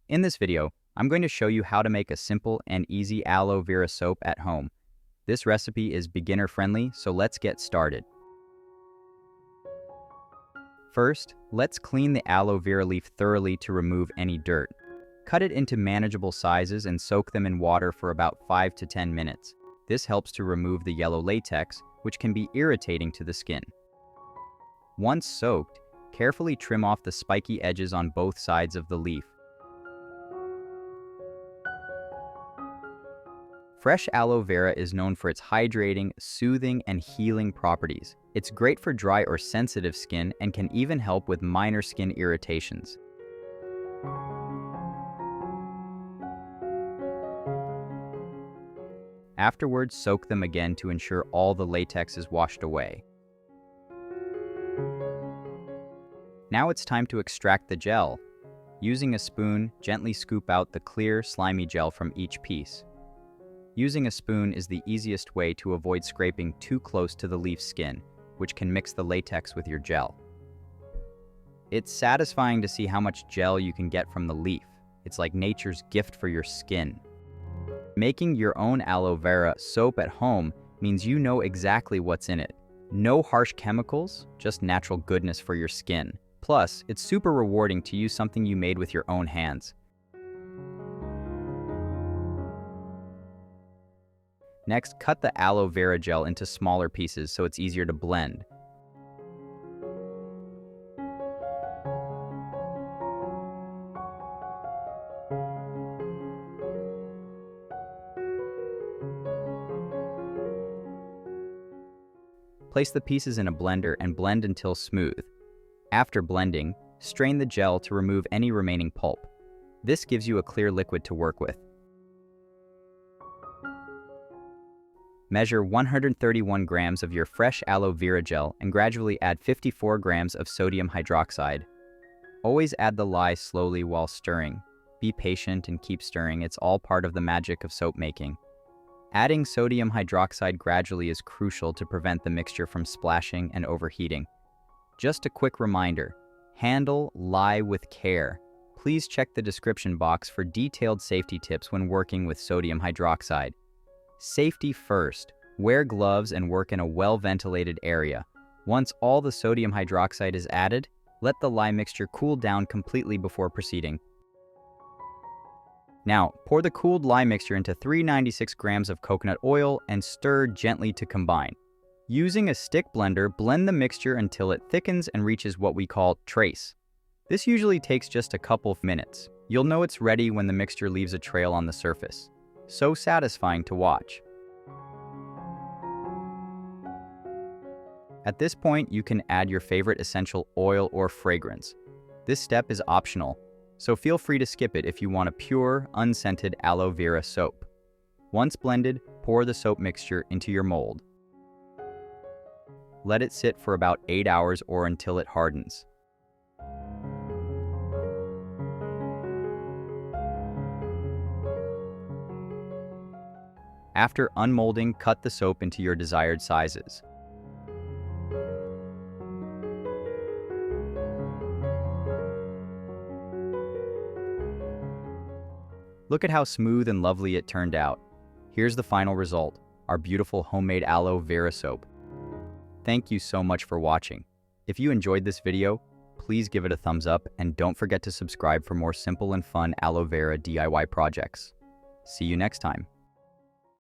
In this video, I'm going to show you how to make a simple and easy aloe vera soap at home. This recipe is beginner-friendly, so let's get started. First, let's clean the aloe vera leaf thoroughly to remove any dirt. Cut it into manageable sizes and soak them in water for about 5 to 10 minutes. This helps to remove the yellow latex, which can be irritating to the skin. Once soaked, carefully trim off the spiky edges on both sides of the leaf. Fresh aloe vera is known for its hydrating, soothing, and healing properties. It's great for dry or sensitive skin and can even help with minor skin irritations. Afterwards, soak them again to ensure all the latex is washed away. Now it's time to extract the gel. Using a spoon, gently scoop out the clear, slimy gel from each piece. Using a spoon is the easiest way to avoid scraping too close to the leaf skin, which can mix the latex with your gel. It's satisfying to see how much gel you can get from the leaf. It's like nature's gift for your skin. Making your own aloe vera soap at home means you know exactly what's in it. No harsh chemicals, just natural goodness for your skin. Plus, it's super rewarding to use something you made with your own hands. Next, cut the aloe vera gel into smaller pieces so it's easier to blend. Place the pieces in a blender and blend until smooth. After blending, strain the gel to remove any remaining pulp. This gives you a clear liquid to work with. Measure 131 grams of your fresh aloe vera gel and gradually add 54 grams of sodium hydroxide. Always add the lye slowly while stirring. Be patient and keep stirring, it's all part of the magic of soap making. Adding sodium hydroxide gradually is crucial to prevent the mixture from splashing and overheating. Just a quick reminder, handle lye with care. Please check the description box for detailed safety tips when working with sodium hydroxide. Safety first. Wear gloves and work in a well-ventilated area. Once all the sodium hydroxide is added, let the lye mixture cool down completely before proceeding. Now, pour the cooled lye mixture into 396 grams of coconut oil and stir gently to combine. Using a stick blender, blend the mixture until it thickens and reaches what we call trace. This usually takes just a couple of minutes. You'll know it's ready when the mixture leaves a trail on the surface. So satisfying to watch. At this point, you can add your favorite essential oil or fragrance. This step is optional, so feel free to skip it if you want a pure, unscented aloe vera soap. Once blended, pour the soap mixture into your mold. Let it sit for about 8 hours or until it hardens. After unmolding, cut the soap into your desired sizes. Look at how smooth and lovely it turned out. Here's the final result, our beautiful homemade aloe vera soap. Thank you so much for watching. If you enjoyed this video, please give it a thumbs up and don't forget to subscribe for more simple and fun aloe vera DIY projects. See you next time.